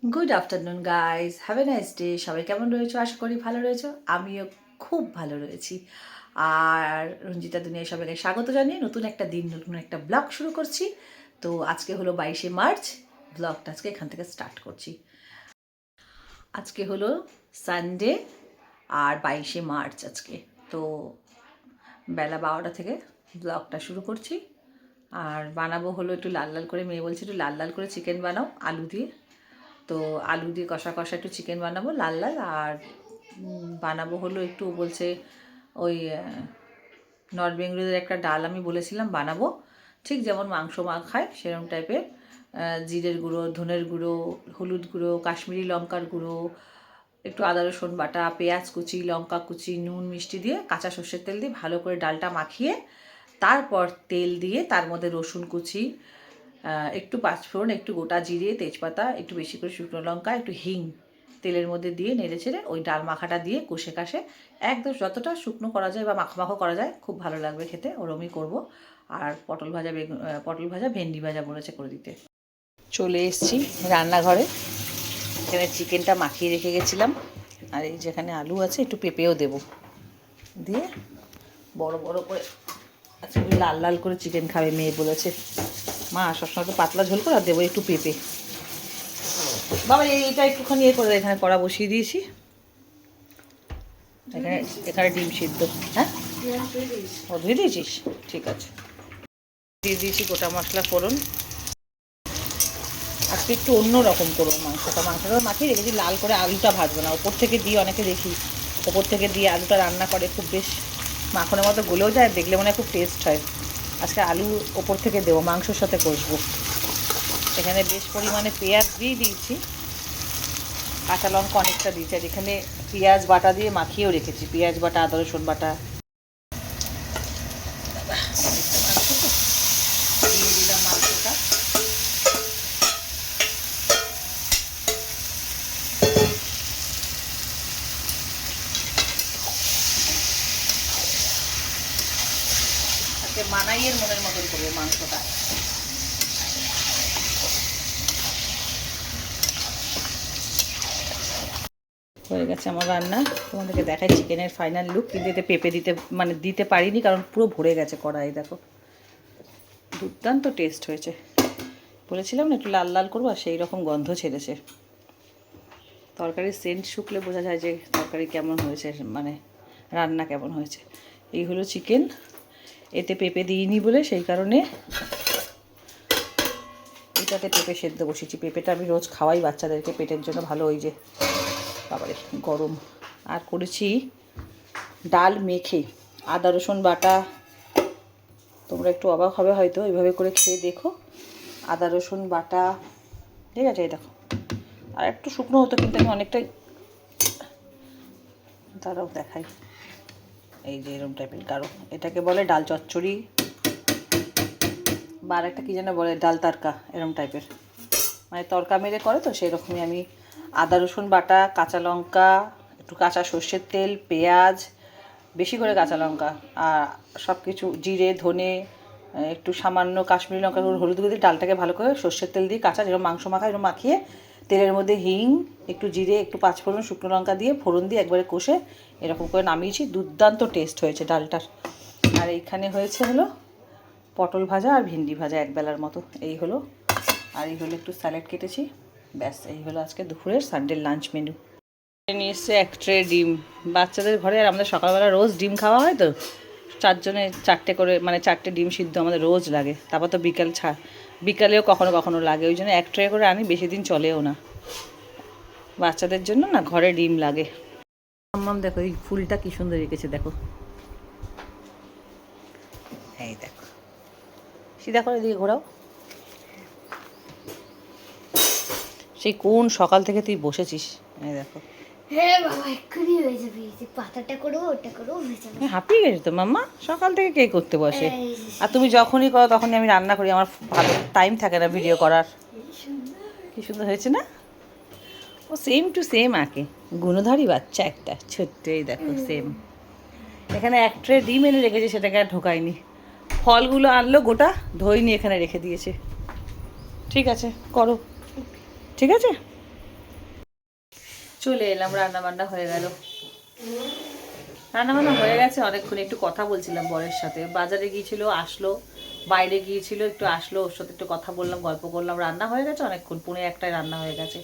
Good afternoon guys, have a nice day. সবাই কেমন রয়েছো? আশা করি ভালো রয়েছো। আমিও খুব ভালো রয়েছি। আর রঞ্জিতা দুনিয়ায় সবাইকে স্বাগত জানিয়ে নতুন একটা দিন, নতুন একটা ব্লগ শুরু করছি। তো আজকে হলো 22শে মার্চ। ব্লগটা আজকে এখান থেকে স্টার্ট করছি। আজকে হলো সানডে আর 22শে মার্চ আজকে। তো বেলা 12টা থেকে ব্লগটা শুরু করছি। আর বানাবো হলো একটু লাল লাল করে, মেয়ে বলছে একটু লাল লাল করে চিকেন বানাও আলু দিয়ে। তো আলু দিয়ে কষা কষা একটু চিকেন বানাবো লাল লাল। আর বানাবো হলো একটু বলছে ওই নর্থ বেঙ্গলিদের একটা ডাল আমি বলেছিলাম বানাবো, ঠিক যেমন মাংস খায় সেরকম টাইপের। জিরের গুঁড়ো, ধনের গুঁড়ো, হলুদ গুঁড়ো, কাশ্মীরি লঙ্কার গুঁড়ো, একটু আদা রসুন বাটা, পেঁয়াজ কুচি, লঙ্কা কুচি, নুন মিষ্টি দিয়ে কাঁচা সর্ষের তেল দিয়ে ভালো করে ডালটা মাখিয়ে তারপর তেল দিয়ে তার মধ্যে রসুন কুচি, একটু পাঁচফোড়ন, একটু গোটা জিরে, তেজপাতা, একটু বেশি করে শুকনো লঙ্কা, একটু হিং তেলের মধ্যে দিয়ে নেড়ে চেড়ে ওই ডাল মাখাটা দিয়ে কষে কাষে একদম যতটা শুকনো করা যায় বা মাখো মাখো করা যায় খুব ভালো লাগবে খেতে, ওরমই করব। আর পটল ভাজা ভেন্ডি ভাজা বলেছে করে দিতে। চলে এসেছি রান্নাঘরে। এখানে চিকেনটা মাখিয়ে রেখে গেছিলাম। আর এই যেখানে আলু আছে, একটু পেঁপেও দেবো, দিয়ে বড় বড় করে আচ্ছা লাল লাল করে চিকেন খাবে মেয়ে বলেছে। মা সবসময় তো পাতলা ঝোল করে আর দেবো একটু পেঁপে। বাবা এইটা একটুখানি করে এখানে কড়া বসিয়ে দিয়েছি। এখানে এখানে ডিম সিদ্ধ। হ্যাঁ, ও ধুয়ে দিয়েছিস? ঠিক আছে, দিয়ে দিয়েছি গোটা মশলা ফোড়ন। আজকে একটু অন্য রকম করবো মাংসটা মাখিয়ে রেখেছি, লাল করে আলুটা ভাজবো না, ওপর থেকে দিয়ে অনেকে দেখি ওপর থেকে দিয়ে আলুটা রান্না করে, খুব বেশ মাখনের মতো গলেও যায়, দেখলে মনে হয় খুব টেস্ট হয়। আজকে আলু ওপর থেকে দেবো, মাংসর সাথে কষবো। এখানে বেশ পরিমাণে পেঁয়াজ দিয়ে দিয়েছি, কাঁচা লঙ্কা অনেকটা দিয়েছি। আর এখানে পেঁয়াজ বাটা দিয়ে মাখিয়েও রেখেছি, পেঁয়াজ বাটা, আদা রসুন বাটা দিয়ে দিলাম মাংসটা। আজকে মানাইয়ের মনের মতন করবো মাংসটা। হয়ে গেছে আমার রান্না, তোমাদেরকে দেখাই চিকেনের ফাইনাল লুক। কিন্তু এতে পেঁপে দিতে পারিনি, কারণ পুরো ভরে গেছে কড়াই। দেখো দুর্দান্ত টেস্ট হয়েছে। বলেছিলাম না একটু লাল লাল করবো, আর সেই রকম গন্ধ ছেড়েছে। তরকারির সেন্ট শুকলে বোঝা যায় যে তরকারি কেমন হয়েছে, মানে রান্না কেমন হয়েছে। এই হলো চিকেন। এতে পেঁপে দিইনি বলে সেই কারণে এটাতে পেঁপে সেদ্ধ বসিয়েছি। পেঁপেটা আমি রোজ খাওয়াই বাচ্চাদেরকে, পেটের জন্য ভালো। ওই যে বাবারে গরম। আর করেছি ডাল মেখে আদা রসুন বাটা। তোমরা একটু অবাক হবে হয়তো, এইভাবে করে খেয়ে দেখো। আদা রসুন বাটা, ঠিক আছে? এই দেখো, আর একটু শুকনো হতো কিন্তু আমি অনেকটাই, তারাও দেখাই। এই যে এরকম টাইপের গাঢ়, এটাকে বলে ডাল চচ্চড়ি, বা আর একটা কী যেন বলে ডাল তারকা, এরকম টাইপের, মানে তরকা মেরে করে তো সেই রকমই। আমি আদা রসুন বাটা, কাঁচা লঙ্কা, একটু কাঁচা সর্ষের তেল, পেঁয়াজ, বেশি করে কাঁচা লঙ্কা, আর সব কিছু জিরে, ধনে, একটু সামান্য কাশ্মীরি লঙ্কা, হলুদ গুঁড়ো দিয়ে ডালটাকে ভালো করে সর্ষের তেল দিয়ে কাঁচা যেরকম মাংস মাখা এরকম মাখিয়ে তেলের মধ্যে হিং, একটু জিরে, একটু পাঁচফোড়ন, শুকনো লঙ্কা দিয়ে ফোড়ন দিয়ে একবারে কষে এরকম করে নামিয়েছি। দুর্দান্ত টেস্ট হয়েছে ডালটার। আর এইখানে হয়েছে হলো পটল ভাজা আর ভেন্ডি ভাজা একবেলার মতো। এই হলো। আর এই হলো একটু স্যালাড কেটেছি। ব্যাস, এই হলো আজকে দুপুরের সানডে লাঞ্চ মেনু। নিয়ে এসছে এক ট্রে ডিম। বাচ্চাদের ঘরে আর আমাদের সকালবেলা রোজ ডিম খাওয়া হয় তো, চারজনে চারটে করে, মানে চারটে ডিম সিদ্ধ আমাদের রোজ লাগে। তারপর তো বিকালেও কখনো কখনো লাগে, ওই জন্য এক ট্রে করে আনি, বেশি দিন চলেও না। বাচ্চাদের জন্য না ঘরে ডিম লাগে। মাম্মাম দেখো এই ফুলটা কি সুন্দর রেখেছে, দেখো। এই দেখো, সিধা করে দিয়ে ঘোরাও। সেই কোন সকাল থেকে তুই বসেছিস, এই দেখো। হ্যাঁ বাবা, এক্ষুনি হয়ে যাবে। পাতাটা করো, ওটা করো, হয়ে যাবে। হাঁপিয়ে গেছে তো মাম্মা, সকাল থেকে কে করতে বসে? আর তুমি যখনই করো তখনই আমি রান্না করি, আমার ভালো টাইম থাকে না ভিডিও করার। কি সুন্দর হয়েছে না? ও সেম টু সেম আঁকে, গুণধারী বাচ্চা একটা ছোট্ট। এই দেখো সেম। এখানে এক ট্রে ডিম এনে রেখেছে, সেটাকে আর ঢোকায়নি। ফলগুলো আনলো গোটা, ধোয়নি, এখানে রেখে দিয়েছে। ঠিক আছে, করো। ঠিক আছে। চলে এলাম, রান্না বান্না হয়ে গেল। রান্না বান্না হয়ে গেছে অনেকক্ষণ। একটু কথা বলছিলাম বরের সাথে, বাজারে গিয়েছিল আসলো, বাইরে গিয়েছিল একটু আসলো, ওর সাথে একটু কথা বললাম, গল্প করলাম। রান্না হয়ে গেছে অনেকক্ষণ, 1:30 রান্না হয়ে গেছে।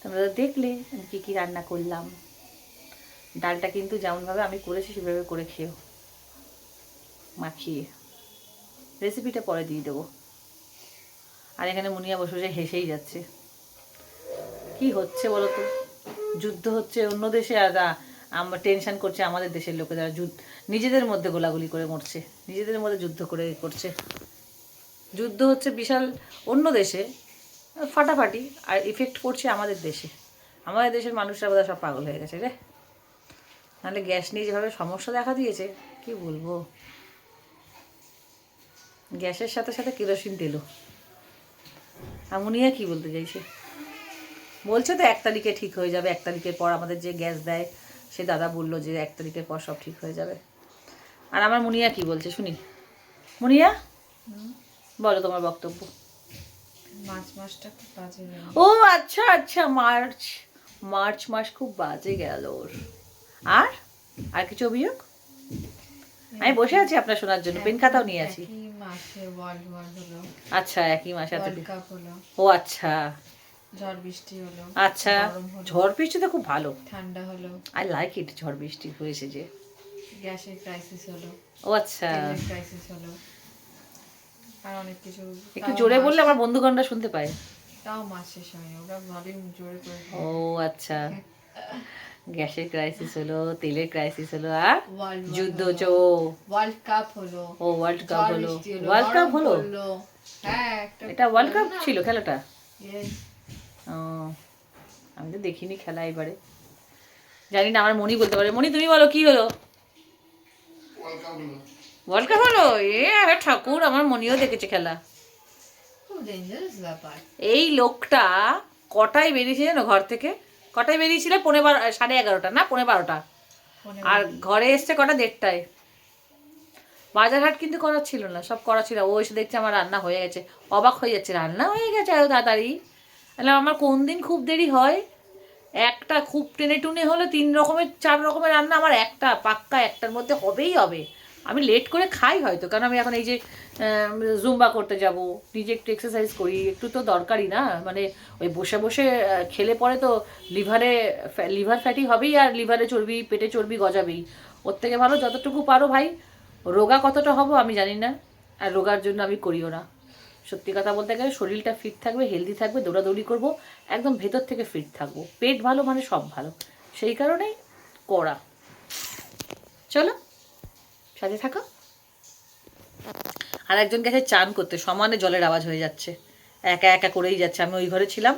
তোমরা দেখলে আমি কী কী রান্না করলাম। ডালটা কিন্তু যেমনভাবে আমি করেছি সেভাবে করে খেও, মাখিয়ে। রেসিপিটা পরে দিয়ে দেবো। আর এখানে মুনিয়া বসে বসে হেসেই যাচ্ছে। কি হচ্ছে বলো তো? যুদ্ধ হচ্ছে অন্য দেশে, আর আমরা টেনশন করছে আমাদের দেশের লোকেরা। নিজেদের মধ্যে গোলাগুলি করে মরছে, নিজেদের মধ্যে যুদ্ধ করে করছে। যুদ্ধ হচ্ছে বিশাল অন্য দেশে, ফাটাফাটি, আর ইফেক্ট পড়ছে আমাদের দেশে। আমাদের দেশের মানুষরা বোধহয় সব পাগল হয়ে গেছে রে। নাহলে গ্যাস নিয়ে যেভাবে সমস্যা দেখা দিয়েছে কি বলবো। গ্যাসের সাথে সাথে কেরোসিন তেলও। মুনিয়া কি বলতে চাইছে? বলছে তো 1 তারিখে ঠিক হয়ে যাবে, 1 তারিখের পর আমাদের যে গ্যাস দেয় সে দাদা বললো যে 1 তারিখের পর সব ঠিক হয়ে যাবে। আর আমার মুনিয়া কি বলছে শুনি। মুনিয়া বলো তোমার বক্তব্য। মাসটা খুব বাজে গেল। ও আচ্ছা আচ্ছা, মার্চ মাস খুব বাজে গেল ওর। আর কিছু অভিযোগ? আমি বসে আছি আপনার শোনার জন্য, পেন খাতাও নিয়ে আছি। একই মাসে ওয়ার্ল্ড ওয়ার হলো। আচ্ছা, একই মাসে ওয়ার্ল্ড কাপ হলো। ও আচ্ছা, ঝড় বৃষ্টি হলো। আচ্ছা, ঝড় বৃষ্টি তো খুব ভালো, ঠান্ডা হলো। I like it. ঝড় বৃষ্টি হয়েছে যে। গ্যাসের ক্রাইসিস হলো। ও আচ্ছা, তেলের ক্রাইসিস হলো। আর অনেক কিছু। একটু জোরে বললে আমার বন্ধুগণরা শুনতে পায়। তাও মাস শেষ হয়নি, ওরা ভলিউম জোরে করে। ও আচ্ছা, গ্যাসের ক্রাইসিস হলো, তেলের ক্রাইসিস হলো, আর যুদ্ধ ওয়ার্ল্ড কাপ হলো। ও ওয়ার্ল্ড কাপ হলো। ওয়ার্ল্ড কাপ হলো? হ্যাঁ, এটা ওয়ার্ল্ড কাপ ছিল খেলাটা? Yes. ও, আমি তো দেখিনি খেলা এবারে, জানি না। আমার মনি বলতে পারে। মনি তুমি বলো কি হলো? ওয়ার্ল্ড কাপ হলো? ঠাকুর, আমার মনিও দেখেছে খেলা। খুব ডেঞ্জারাস ব্যাপার। এই লোকটা কটায় বেরিয়েছে জানো ঘর থেকে? কটায় বেরিয়েছিল? 11:30 না 11:15। আর ঘরে এসছে কটা? 1:30টায়। বাজার হাট কিন্তু করা ছিল না, সব করা ছিল। ও এসে দেখছে আমার রান্না হয়ে গেছে, অবাক হয়ে যাচ্ছে, রান্না হয়ে গেছে এত তাড়াতাড়ি। আমার কোন দিন খুব দেরি হয়, একটা খুব টেনে টুনে হলে 4 রকমের রান্না আমার একটা পাক্কা, একটার মধ্যে হবেই হবে। আমি লেট করে খাই হয়তো, কারণ আমি এখন এই যে জুম্বা করতে যাব, নিজে একটু এক্সারসাইজ করি, একটু তো দরকারই না। মানে ওই বসে বসে খেলে পরে তো লিভার ফ্যাটি হবেই, আর লিভারে চর্বি, পেটে চর্বি গজাবেই। ওর থেকে ভালো যতটুকু পারো ভাই। রোগা কতটা হব আমি জানি না, আর রোগার জন্য আমি করিও না। সত্যি কথা বলতে গেলে শরীরটা ফিট থাকবে, হেলদি থাকবে, দৌড়াদৌড়ি করবো, একদম ভেতর থেকে ফিট থাকবো। পেট ভালো মানে সব ভালো, সেই কারণেই করা। চলো সাথে থাকো। আর একজন গেছে চান করতে, সমানে জলের আওয়াজ হয়ে যাচ্ছে, একা একা করেই যাচ্ছে। আমি ওই ঘরে ছিলাম,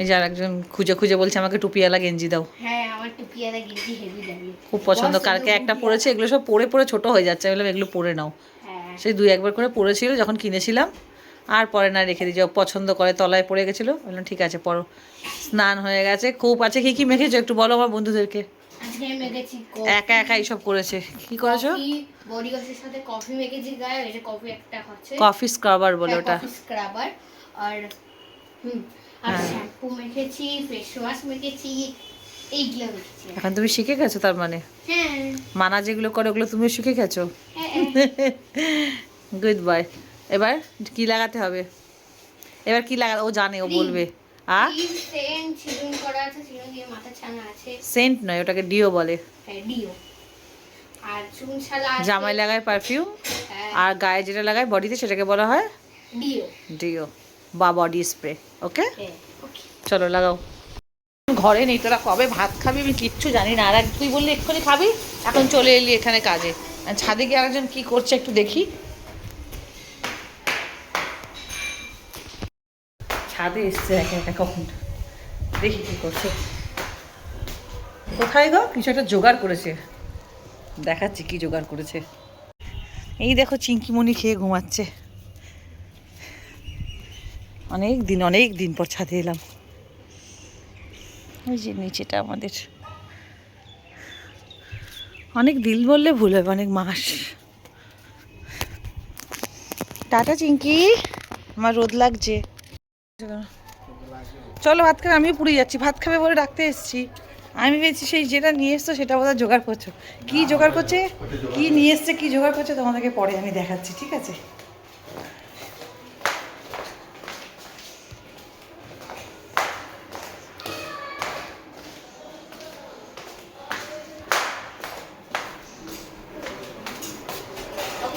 এই যে আর একজন খুঁজে খুঁজে বলছে আমাকে টুপিওয়ালা গেঞ্জি দাও। হ্যাঁ, আমার টুপিওয়ালা গেঞ্জি হেভি লাগে, খুব পছন্দ। কালকে একটা পরেছে, এগুলো সব পরে পরে ছোট হয়ে যাচ্ছে। আমি বললাম এগুলো পরে নাও। সেই 2-1 করে পরেছিল যখন কিনেছিলাম, আর পরে না রেখে দিয়েছি। পছন্দ করে, তলায় পড়ে গেছিলো। বললাম ঠিক আছে পরো। স্নান হয়ে গেছে খুব। আছে কি কি মেখেছো একটু বলো আমার বন্ধুদেরকে। আজকে আমি মেখেছি একা একা এইসব করেছে। কি করেছো? বডি ওয়াশের সাথে কফি মেখেছি গায়ে, এই যে কফি একটা হচ্ছে, কফি স্ক্রাবার বলে ওটা। Coffee scrubber. আর আর শ্যাম্পু মেখেছি, ফেস ওয়াশ মেখেছি, এইগুলো মেখেছি। এখন তুমি শিখে গেছো তার মানে? হ্যাঁ, মানা যেগুলো করে ওগুলো তুমি শিখে গেছো। হ্যাঁ। Good boy. এবার কি লাগাতে হবে? এবার কি লাগা? ও জানে, ও বলবে। আর সেন্ট সিলিং করা আছে, সিলিং দিয়ে মাথা ছানা আছে। সেন্ট নয়, ওটাকে ডিও বলে। হ্যাঁ, ডিও। আর চুনশালা আছে। জামাই লাগায় পারফিউম, হ্যাঁ, আর গায়ে যেটা লাগায় বডিতে সেটাকে বলা হয় ডিও। ডিও বা বডি স্প্রে। ওকে, হ্যাঁ, ওকে। চলো লাগাও। ঘরে নেই, তোরা কবে ভাত খাবি আমি কিচ্ছু জানি না। আর তুই বললি এক্ষুনি খাবি, এখন চলে এলি এখানে কাজে। আর ছাদে গিয়ে আরেকজন কি করছে একটু দেখি। ছাদে এসছে একা একা কখন, দেখি কি করছে। কোথায় গো? কিছু একটা জোগাড় করেছে, দেখাচ্ছি কি জোগাড় করেছে। এই দেখো চিংকিমণি খেয়ে ঘুমাচ্ছে। অনেক দিন পর ছাদে এলাম। ওই যে নিচেটা আমাদের, অনেক দিন বললে ভুল হবে, অনেক মাস। টাটা চিংকি, আমার রোদ লাগছে। চলো ভাত খাবে, আমিও পুরী যাচ্ছি, ভাত খাবে বলে ডাকতে এসেছি। আমি ভেবেছি সেই যেটা নিয়ে এসছো সেটা বোধহয় জোগাড় করছো। কি জোগাড় করছে, কি নিয়ে এসছে, কি জোগাড় করছে তোমাদেরকে পরে আমি দেখাচ্ছি, ঠিক আছে?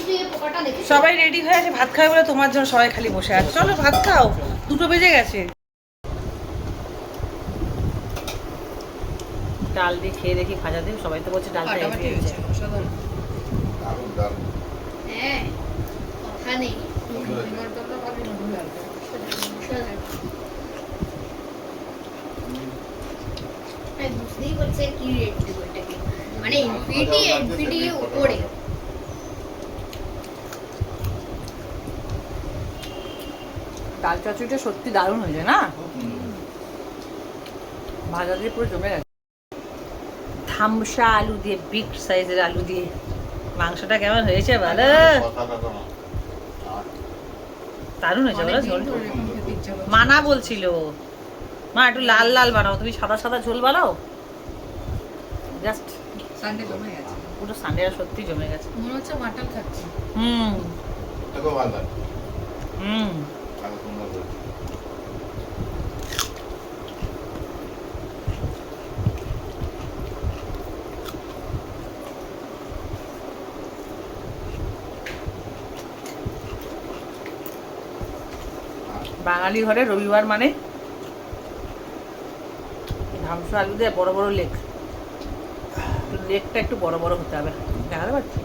তুই এই পোকাটা দেখে সবাই রেডি হয়ে আছে ভাত খাবে বলে, তোমার জন্য সবাই খালি বসে আছে। চলো ভাত খাও, 2টো বেজে গেছে। ডাল দিয়ে খেয়ে দেখি, ভাজা দিয়ে, সবাই তো বলছে ডালটা হেভি হয়েছে। হ্যাঁ কথা নেই আমি বুঝতেই পারছি কি রেট দেবো এটাকে, মানে ইনফিনিটি উপরে। ডাল চচ্চড়িটা সত্যি দারুণ হয়েছে না, ভাজা দিয়ে পুরো জমে গেছে। ধামসা আলু দিয়ে, বিগ সাইজের আলু দিয়ে মাংসটা কেমন হয়েছে বলো? দারুণ হয়েছে বলো। ঝোল মানা বলছিল মা একটু লাল লাল বানাও, তুমি সাদা সাদা ঝোল বানাও। জাস্ট সানডে জমে গেছে, পুরো সানডেটা সত্যি জমে গেছে। মনে হচ্ছে মাটন খাচ্ছি। হুম হুম। বাঙালি ঘরে রবিবার মানে ধামসা আলু দিয়ে বড় বড় লেগ, লেগটা একটু বড় বড় হতে হবে, দেখাতে পারছি?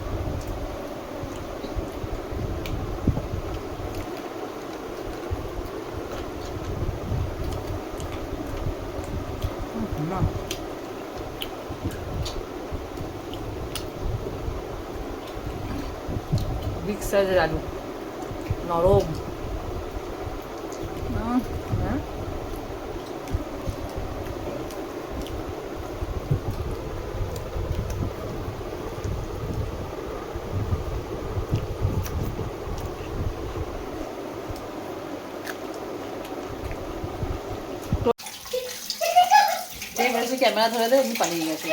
না বিগ সাইজের আলু, নরম। হ্যাঁ ক্যামেরা ধরে দেয়, এমনি পালিয়ে গেছে।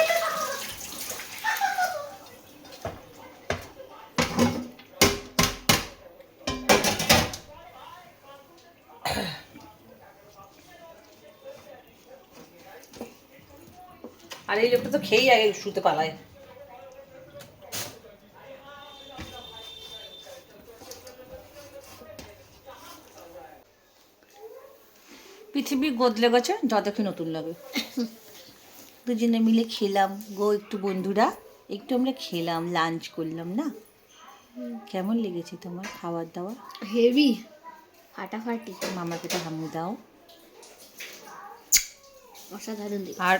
আর এই লোকটা তো খেয়েই আগে শুতে পালায়। পৃথিবী বদলে গেছে, যা দেখে নতুন লাগে। দুজনে মিলে খেলাম গো একটু, বন্ধুরা একটু আমরা খেলাম, লাঞ্চ করলাম না? কেমন লেগেছে তোমার খাবার দাবার? হেভি ফাটাফাটি। মামাকে তো হামু দাও। অসাধারণ দেখি। আর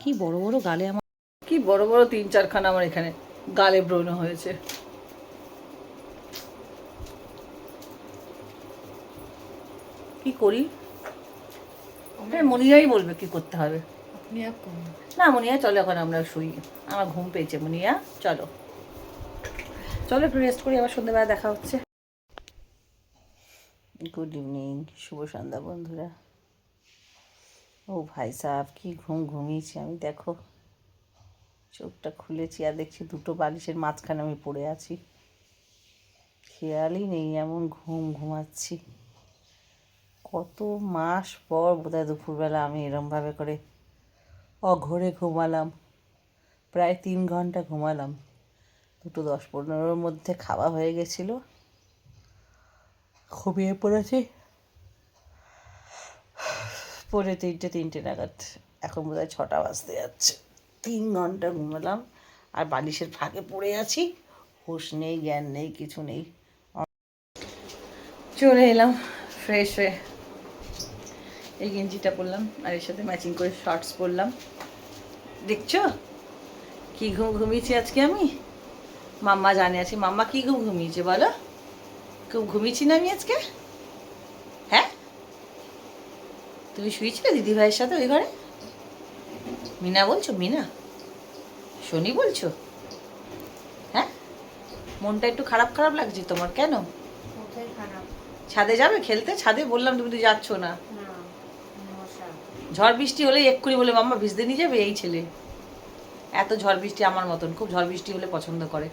কি বড় বড় গালে আমার, কি বড় বড় 3-4খানা আমার এখানে গালে ব্রণ হয়েছে। কি করি? মনিয়াই বলবে কি করতে হবে। আপনি আপ করুন। না মনিয়া চলো, এখন আমরা শুই, আমার ঘুম পেয়েছে। মনিয়া চলো চলো একটু রেস্ট করি, আবার সন্ধ্যেবেলা দেখা হচ্ছে। গুড ইভিনিং, শুভ সন্ধ্যা বন্ধুরা। ও ভাই সাহেব কি ঘুমিয়েছি আমি, দেখো চোখটা খুলেছি আর দেখছি 2টো বালিশের মাঝখানে আমি পড়ে আছি, খেয়ালই নেই এমন ঘুমাচ্ছি। কত মাস পর বোধহয় দুপুরবেলা আমি এরমভাবে করে অঘরে ঘুমালাম, প্রায় 3 ঘন্টা ঘুমালাম। 2টো 10-15 মধ্যে খাওয়া হয়ে গেছিলো, ঘুমিয়ে পড়েছি পরে 3টে নাগাদ, এখন বোধহয় 6টা বাজতে যাচ্ছে। 3 ঘন্টা ঘুমালাম আর বালিশের ফাঁকে পড়ে আছি, হুঁশ নেই, জ্ঞান নেই, কিছু নেই। চলে এলাম ফ্রেশ হয়ে, এই গেঞ্জিটা পরলাম আর এর সাথে ম্যাচিং করে শর্টস পরলাম। দেখছো কি ঘুমিয়েছি আজকে আমি? মাম্মা জানে আছি, মাম্মা কি ঘুমিয়েছে বলো? খুব ঘুমিয়েছি না আমি আজকে? হ্যাঁ তুমি শুয়েছিলে দিদিভাইয়ের সাথে ওই ঘরে? মিনা বলছো? মিনা শনি বলছো? হ্যাঁ মনটা একটু খারাপ খারাপ লাগছে তোমার, কেন? কোথায় খারাপ? ছাদে যাবে খেলতে? ছাদে বললাম তুমি তো যাচ্ছ না। না ঝড় বৃষ্টি হলেই এক্ষুনি বলে মাম্মা ভিজতে নিয়ে যাবে এই ছেলে। এত ঝড় বৃষ্টি আমার মতন, খুব ঝড় বৃষ্টি হলে পছন্দ করে।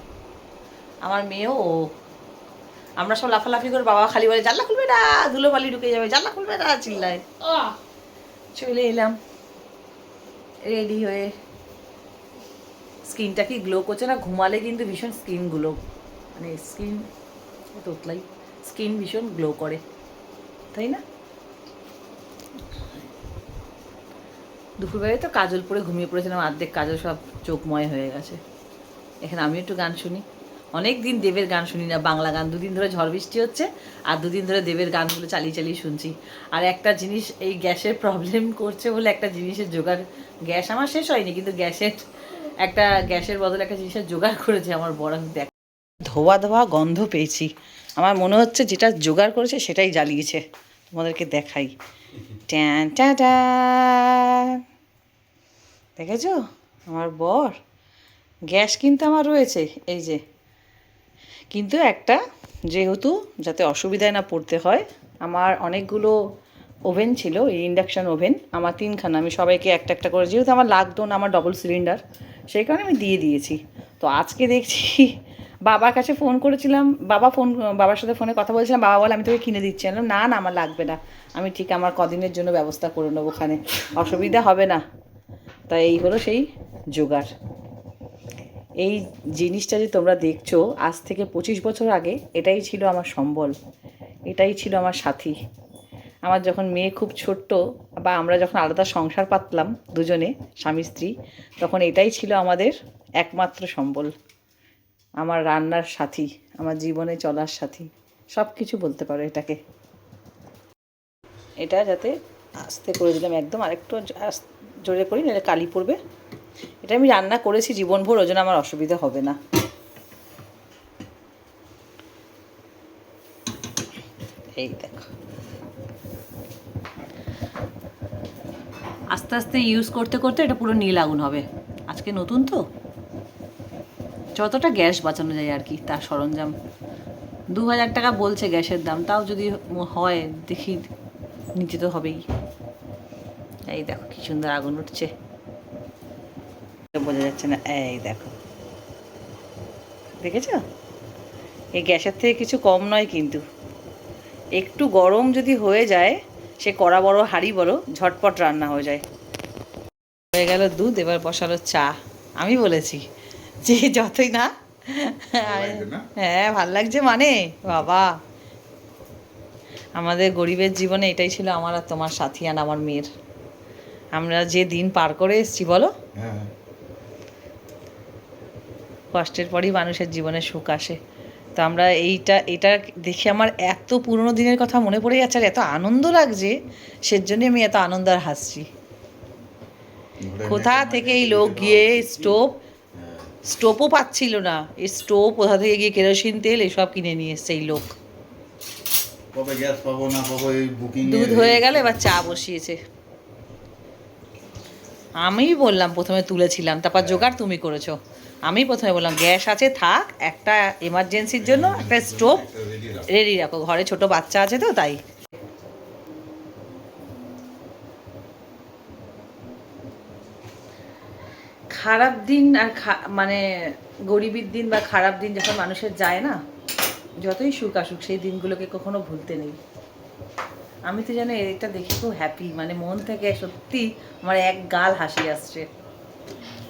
আমার মেয়েও আমরা সব লাফালাফি করে, বাবা খালি বলে জানলা খুলবে না, ধুলো বালি ঢুকে যাবে, জানলা খুলবে না, চিল্লায়। আহ, চলে এলাম রেডি হয়ে। স্কিনটা কি গ্লো করছে না, ঘুমালে কিন্তু ভীষণ স্কিন গ্লো, মানে স্কিন তোতলাই, স্কিন ভীষণ গ্লো করে, তাই না? দুপুরবেলায় তো কাজল পরে ঘুমিয়ে পড়েছিলাম, অর্ধেক কাজল সব চোখময় হয়ে গেছে। এখানে আমি একটু গান শুনি, অনেক দিন দেবের গান শুনি না, বাংলা গান। দুদিন ধরে ঝড় বৃষ্টি হচ্ছে আর দুদিন ধরে দেবের গানগুলো চালিয়ে চালিয়ে শুনছি। আর একটা জিনিস, এই গ্যাসের প্রবলেম করছে বলে একটা জিনিসের জোগাড়, গ্যাস আমার শেষ হয়নি কিন্তু গ্যাসের বদলে একটা জিনিসের জোগাড় করেছে আমার বড়। দেখ, ধোয়া ধোয়া গন্ধ পেয়েছি, আমার মনে হচ্ছে যেটা জোগাড় করেছে সেটাই জ্বালিয়েছে। তোমাদেরকে দেখাই, ট্যান ট্যান ট্যান, দেখেছো আমার বর। গ্যাস কিন্তু আমার রয়েছে এই যে, কিন্তু একটা, যেহেতু যাতে অসুবিধায় না পড়তে হয়, আমার অনেকগুলো ওভেন ছিল, এই ইন্ডাকশান ওভেন আমার 3খানা, আমি সবাইকে একটা একটা করে, যেহেতু আমার লাগতো না, আমার ডবল সিলিন্ডার, সেই কারণে আমি দিয়ে দিয়েছি। তো আজকে দেখছি বাবার কাছে ফোন করেছিলাম, বাবার সাথে ফোনে কথা বলছিলাম, বাবা বলে আমি তোকে কিনে দিচ্ছি। আমি বললাম, না না আমার লাগবে না, আমি ঠিক আমার কদিনের জন্য ব্যবস্থা করে নেবো, ওখানে অসুবিধা হবে না। তাই এই হলো সেই জোগাড়। এই জিনিসটা যে তোমরা দেখছো, আজ থেকে 25 বছর আগে এটাই ছিল আমার সম্বল, এটাই ছিল আমার সাথী। আমার যখন মেয়ে খুব ছোট্ট, বা আমরা যখন আলাদা সংসার পাতলাম দুজনে স্বামী স্ত্রী, তখন এটাই ছিল আমাদের একমাত্র সম্বল, আমার রান্নার সাথী, আমার জীবনে চলার সাথী, সব কিছু বলতে পারো এটাকে। এটা যাতে আস্তে করে দিলাম একদম, আরেকটু জোরে করি নাহলে কালি পড়বে। এটা আমি রান্না করেছি জীবনভর, ওই জন্য আমার অসুবিধা হবে না। এই দেখো, আস্তে আস্তে ইউজ করতে করতে এটা পুরো নীল আগুন হবে। আজকে নতুন তো, যতটা গ্যাস বাঁচানো যায় আর কি, তার সরঞ্জাম। 2000 টাকা বলছে গ্যাসের দাম, তাও যদি হয় দেখি, নিতে তো হবেই। এই দেখো কি সুন্দর আগুন উঠছে, বোঝা যাচ্ছে না, এই দেখো, দেখেছ? এই গ্যাসের থেকে কিছু কম নয় কিন্তু। একটু গরম যদি হয়ে যায়, সে কড়া বড় হাঁড়ি বড়, ঝটপট রান্না হয়ে যায়। হয়ে গেল দুধ, এবার বসালো চা। আমি বলেছি যে যতই না, হ্যাঁ ভাল লাগছে, মানে বাবা, আমাদের গরিবের জীবনে এটাই ছিল আমার আর তোমার সাথী, আর আমার মেয়ের। আমরা যে দিন পার করে এসেছি বলো, কষ্টের পরই মানুষের জীবনে সুখ আসে। তো আমরা এটা দেখে আমার এত পুরনো দিনের কথা মনে পড়ে যাচ্ছে, আর এত আনন্দ লাগছে, সেজন্য আমি এত আনন্দ আর হাসছি। কোথা থেকে এই লোক গিয়ে স্টোভও পাচ্ছিল না, এই স্টোভ কোথা থেকে গিয়ে কেরোসিন তেল এসব কিনে নিয়ে এসছে এই লোক। কবে গ্যাস পাবো না পাবো, এই বুকিং। দুধ হয়ে গেল, এবার চা বসিয়েছে। আমি বললাম প্রথমে তুলেছিলাম, তারপর জোগাড় তুমি করেছো। আমি প্রথমে বললাম গ্যাস আছে থাক, একটা এমার্জেন্সির জন্য একটা স্টোভ রেডি রাখো, ঘরে ছোট বাচ্চা আছে তো তাই। খারাপ দিন আর মানে গরিবের দিন বা খারাপ দিন যখন মানুষের যায় না, যতই সুখ আসুক সেই দিনগুলোকে কখনো ভুলতে নেই। আমি তো জানো এটা দেখে খুব হ্যাপি, মানে মন থেকে সত্যি আমার এক গাল হাসি আসছে।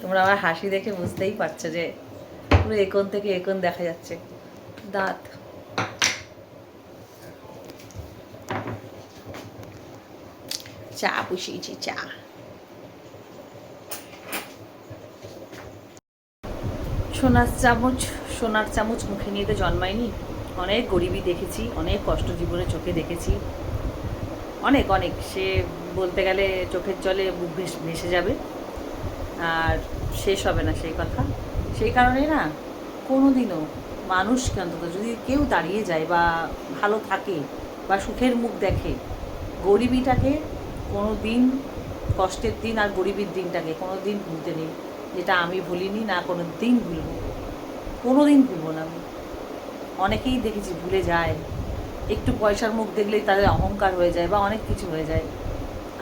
তোমরা আমার হাসি দেখে বুঝতেই পারছো যে পুরো একন থেকে একন দেখা যাচ্ছে দাঁত। চা বসিয়েছি, চা। সোনার চামচ মুখে নিয়ে তো জন্মায়নি, অনেক গরিবী দেখেছি, অনেক কষ্ট জীবনে চোখে দেখেছি, অনেক অনেক, সে বলতে গেলে চোখের জলে বুক ভেসে যাবে আর শেষ হবে না সেই কথা। সেই কারণে না, কোনো দিনও মানুষকে অন্তত যদি কেউ দাঁড়িয়ে যায় বা ভালো থাকে বা সুখের মুখ দেখে, গরিবিটাকে কোনো দিন, কষ্টের দিন আর গরিবের দিনটাকে কোনো দিন ভুলতে নেই। যেটা আমি ভুলিনি, না কোনো দিন ভুলব, কোনো দিন ভুলবো না আমি। অনেকেই দেখেছি ভুলে যায়, একটু পয়সার মুখ দেখলেই তাদের অহংকার হয়ে যায় বা অনেক কিছু হয়ে যায়,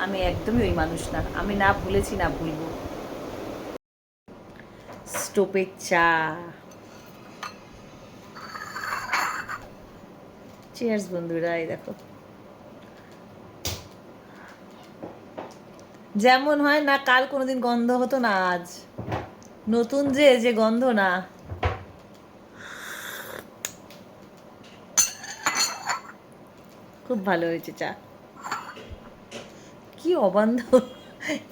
আমি একদমই ওই মানুষ না, আমি না ভুলেছি না ভুলবো। স্টোভের চা, চিয়ার্স বন্ধুরা। এই দেখো, যেমন হয় না, কাল কোনোদিন গন্ধ হতো না, আজ নতুন যে যে গন্ধ না। খুব ভালো হয়েছে চা। কি অবান্তর,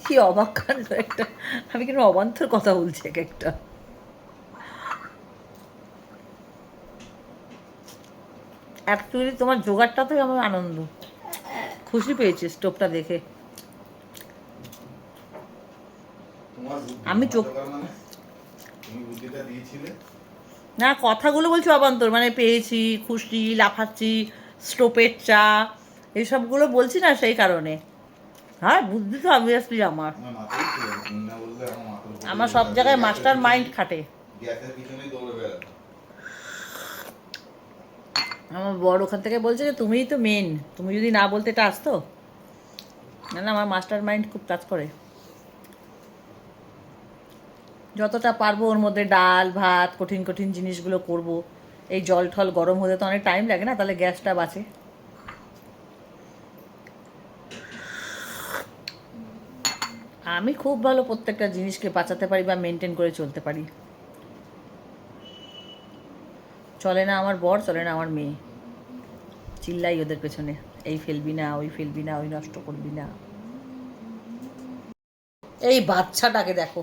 কি অবাক কাণ্ড একটা। আমি কেন অবান্তর কথা বলছি এক একটা। অ্যাকচুয়ালি তোমার জোগাড়টাতেই আমার আনন্দ, খুশি পেয়েছি স্টোভটা দেখে। তোমার বুদ্ধি, আমি আমার চোখ, দরকার মানে তুমি বুদ্ধিটা দিয়েছিলে। না কথাগুলো বলছি অবান্তর, মানে পেয়েছি, খুশি, লাফাচ্ছি, স্টোভের চা, এইসবগুলো বলছি না সেই কারণে। হ্যাঁ, বুদ্ধি তো অবভিয়াসলি আমার। আমার মাথায় ছিল, তুমি না বললে আমার মাথার উপর আমার দিয়ে সব গেছে। জায়গায় গ্যাসের মাস্টার পিছনে- মাইন্ড খাটে। গ্যাসের পিছনেই দৌড়ে বেড়াতো। আমার বড় ওখান থেকে বলছে যে তুমিই তো মেন, তুমি যদি না বলতে এটা আসতো না। না, আমার মাস্টার মাইন্ড খুব কাজ করে। যতটা পারবো ওর মধ্যে ডাল ভাত কঠিন কঠিন জিনিসগুলো করব। এই জল ঠল গরম হতে তো অনেক টাইম লাগে না, তাহলে গ্যাসটা বাঁচে। আমি খুব ভালো প্রত্যেকটা জিনিসকে বাঁচাতে পারি বা মেনটেন করে চলতে পারি। চলে না আমার বর, চলে না আমার মেয়ে, চিল্লাই ওদের পেছনে, এই ফেলবি না, ওই ফেলবি না, ওই নষ্ট করবি না। এই বাচ্চাটাকে দেখো,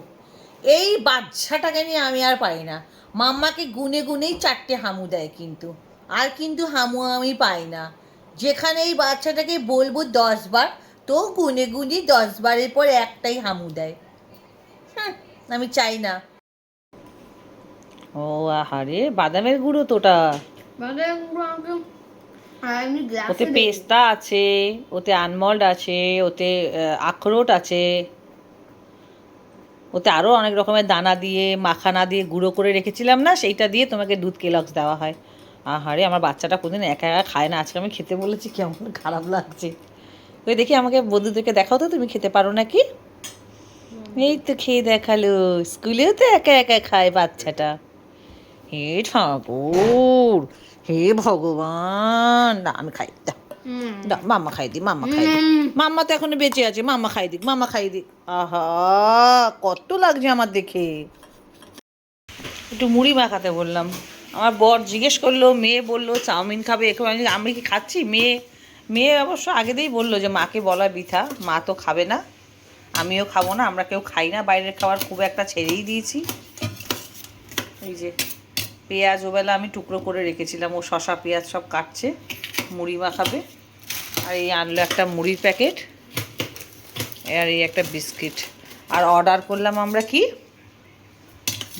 এই বাচ্চাটাকে নিয়ে আমি আর পারি না। মাম্মাকে গুনে গুনেই 4টে হামু দেয়, কিন্তু আর কিন্তু হামু আমি পাই না। যেখানে এই বাচ্চাটাকে বলবো 10 বার, তো গুনে গুনে 10 বারের পর একটাই হামু দেয়। আমি চাই না। ও আহারে, বাদামের গুঁড়ো তোটা, মানে পুরো আমাকে আর এমনি ওতে গ্লাসে পেস্তা আছে, ওতে আনমল্ড আছে, ওতে আখরোট আছে, ওতে আরও অনেক রকমের দানা দিয়ে মাখানা দিয়ে গুঁড়ো করে রেখেছিলাম না, সেইটা দিয়ে তোমাকে দুধ কেলক্স দেওয়া হয়। আহারে, আমার বাচ্চাটা কোনদিন একা একা খায় না, আজকে আমি খেতে বলেছি, কেমন খারাপ লাগছে। ওই দেখি আমাকে বন্ধুদেরকে দেখাও তো, তুমি খেতে পারো নাকি। এই তো খেয়ে দেখালো, স্কুলেও তো একা একা খায় বাচ্চাটা। হে ঠাকুর, হে ভগবান, না আমি খাই, দাও দাও, মাম্মা খাই দিক, মাম্মা খাই দিক, মাম্মা তো এখনো বেঁচে আছে, মাম্মা খাই দিক, মাম্মা খাই দিক। আহা, কত লাগছে আমার দেখে। একটু মুড়ি মাখাতে বললাম, আমার বর জিজ্ঞেস করলো, মেয়ে বললো চাউমিন খাবে, এখন আমি কি খাচ্ছি? মেয়ে মেয়ে অবশ্য আগেতেই বললো যে মাকে বলা বৃথা, মা তো খাবে না, আমিও খাবো না, আমরা কেউ খাই না বাইরের খাবার, খুব একটা ছেড়েই দিয়েছি। এই যে পেঁয়াজ ওবেলা আমি টুকরো করে রেখেছিলাম, ও শশা পেঁয়াজ সব কাটছে, মুড়ি মাখাবে। আর এই আনলো একটা মুড়ির প্যাকেট, আর এই একটা বিস্কিট। আর অর্ডার করলাম আমরা কি,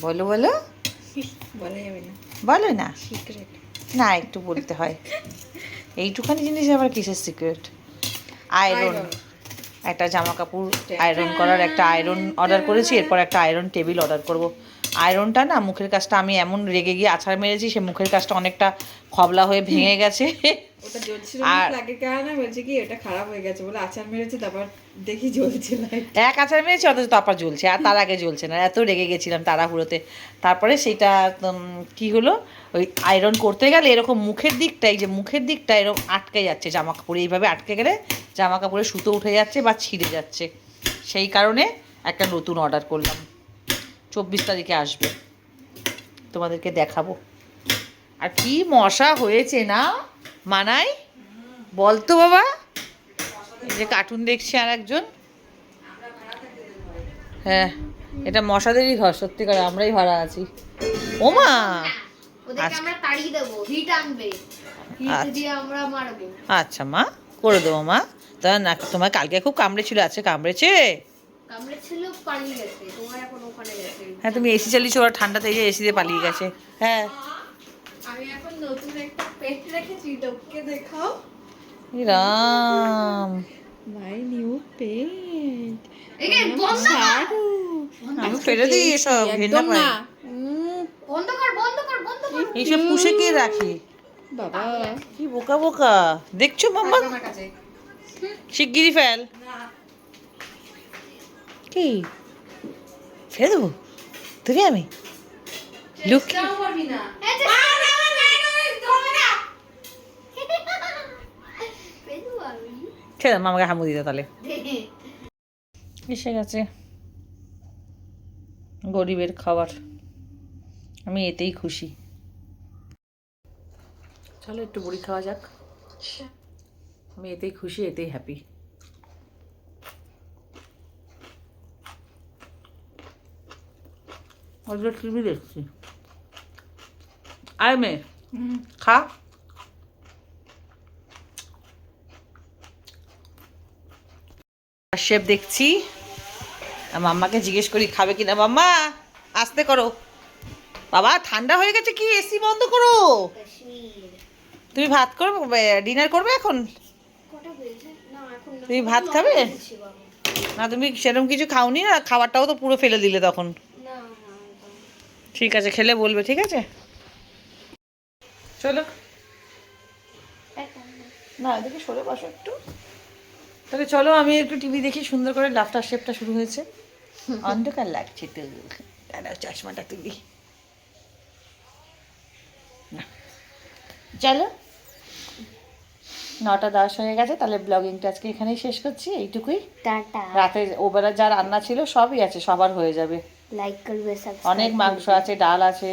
বলো বলো, বলা যাবে না, বলো না, সিক্রেট। না একটু বলতে হয়। এইটুখানি জিনিস আবার কিসের সিক্রেট? আয়রন, একটা জামা কাপড় আয়রন করার একটা আয়রন অর্ডার করেছি, এরপর একটা আয়রন টেবিল অর্ডার করব। আয়রনটা না, মুখের কাজটা আমি এমন রেগে গিয়ে আছাড় মেরেছি, সে মুখের কাজটা অনেকটা খবলা হয়ে ভেঙে গেছে। ওটা জ্বলছিল আর লাগের কারণে বলছে কি ওটা খারাপ হয়ে গেছে বলে আচার মেরেছে, তারপর দেখি জ্বলছে লাইট। এক আছাড় মেরেছি, অথচ তারপর জ্বলছে, আর তার আগে জ্বলছে না, এত রেগে গেছিলাম তাড়াহুড়োতে। তারপরে সেইটা কি হলো, ওই আয়রন করতে গেলে এরকম মুখের দিকটাই, যে মুখের দিকটা এরকম আটকে যাচ্ছে জামা কাপড়ে, এইভাবে আটকে গেলে জামা কাপড়ে সুতো উঠে যাচ্ছে বা ছিঁড়ে যাচ্ছে। সেই কারণে একটা নতুন অর্ডার করলাম, 24 তারিখে আসবে, তোমাদেরকে দেখাবো। আর কি মশা হয়েছে না মানাই, বলতো বাবা। এই যে কার্টুন দেখছি আর একজন, হ্যাঁ এটা মশাদেরই ঘর, সত্যিকার আমরাই ভাড়া আছি। ওমা, ওদেরকে আমরা তাড়িয়ে দেবো, হিট আনবে, হিট আচ্ছা। দিয়ে আমরা মারবো। আচ্ছা মা, করে দেবো মা। তা না, তোমার কালকে খুব কামড়েছিল, আজকে কামড়েছে? কামড়ে ছিল, পালিয়ে গেছে, তোমার এখন ওখানে গেছে। হ্যাঁ, তুমি এসি চালিয়েছো, ওরা ঠান্ডাতে গিয়ে এসি দিয়ে পালিয়ে গেছে। হ্যাঁ, আমি এখন নতুন একটা পেট রেখেছি, তোকে দেখাও। এ রাম, মাই নিউ পেট। এই বন্ধ কর, আমি ফেলে দিই এসব, ঘেন্না পাই। বন্ধ কর, বন্ধ কর, বন্ধ কর। এইসব পুষে কে রাখি, বাবা কি বোকা বোকা দেখছো মাম্মা। আমার কাছে শিগগিরই ফেল। কি ফেলে দেবো? তুমি আমি লুক খেলাম, আমাকে হামু দিতে তাহলে। এসে গেছে গরিবের খাবার, আমি এতেই খুশি। চলো একটু বড়ি খাওয়া যাক, আমি এতেই খুশি, এতেই হ্যাপি। ওগুলো টিভি দেখছি। আয় মেয়ে খা। শেফ দেখছি, মাম্মাকে জিজ্ঞেস করি খাবে কিনা। মাম্মা আস্তে করো বাবা, ঠান্ডা হয়ে গেছে কি, এসি বন্ধ করো। তুমি ভাত করবে, ডিনার করবে এখন? তুমি ভাত খাবে না? তুমি সেরকম কিছু খাওনি না, খাবারটাও তো পুরো ফেলে দিলে তখন। ঠিক আছে, খেলে বলবে, ঠিক আছে? চলো না, এদিকে সরে বসো একটু। তাহলে চলো আমি একটু টিভি দেখি, সুন্দর করে লাফটার শেপটা শুরু হয়েছে, অন্ধকার লাগছে তো। দাঁড়াও চশমাটা তুলি। চলো 9:10 হয়ে গেছে, তাহলে ব্লগিংটা আজকে এখানেই শেষ করছি, এইটুকুই। টাটা। রাতে ওবেলা যা রান্না ছিল সবই আছে, সবার হয়ে যাবে। লাইক করবে, অনেক মাংস আছে, ডাল আছে।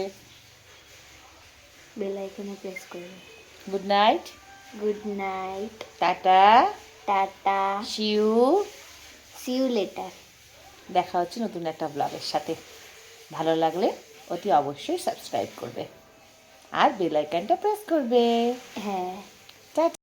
বেল আইকনে প্রেস করবে। Good night. Good night. Tata. Tata. See you later. দেখা হচ্ছে নতুন একটা ব্লগের সাথে। ভালো লাগলে অতি অবশ্যই সাবস্ক্রাইব করবে আর বেল আইকনটা প্রেস করবে। হ্যাঁ। টাটা।